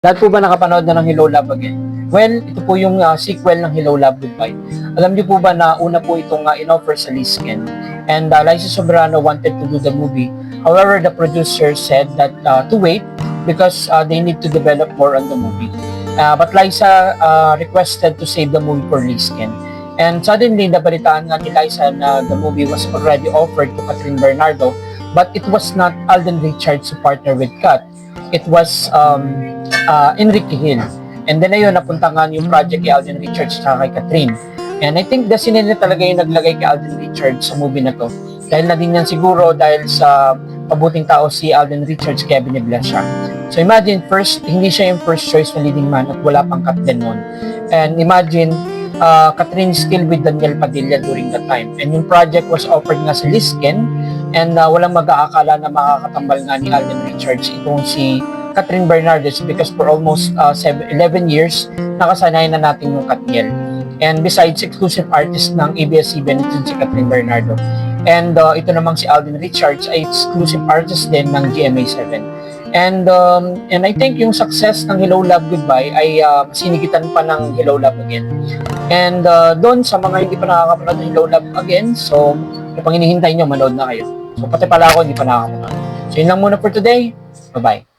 Lahat po ba nakapanood na ng Hello Love Again? Well, ito po yung sequel ng Hello Love Goodbye. Alam niyo po ba na una po itong in-offer sa Lisken? And Liza Soberano wanted to do the movie. However, the producer said that to wait because they need to develop more on the movie. But Liza requested to save the movie for Lisken. And suddenly, nabalitaan nga ni Liza na the movie was already offered to Catherine Bernardo, but it was not Alden Richards to partner with Kat. It was Enrique Hill. And then ayun, napunta nga yung project kay Alden Richards at kay Catherine. And I think destiny na talaga yung naglagay kay Alden Richards sa movie na to. Dahil na din yan siguro dahil sa pabuting tao si Alden Richards kaya binibla siya. So imagine, first, hindi siya yung first choice na leading man at wala pang Kat din nun. And imagine, Catherine still with Daniel Padilla during that time. And yung project was offered nga sa Lisken and walang mag-aakala na makakatambal nga ni Alden Richards itong si Catherine Bernardes because for almost 11 years, nakasanay na natin yung Katniel. And besides, exclusive artist ng ABS-CBN si Catherine Bernardo. And ito namang si Alden Richards ay exclusive artist din ng GMA7. And I think yung success ng Hello Love Goodbye ay sinigitan pa ng Hello Love Again. And doon sa mga hindi pa nakakapanood ng Hello Love Again, so kung hinihintay nyo, manood na kayo. So pati pala ako hindi pa nakakapanood. So yun lang muna for today. Bye-bye.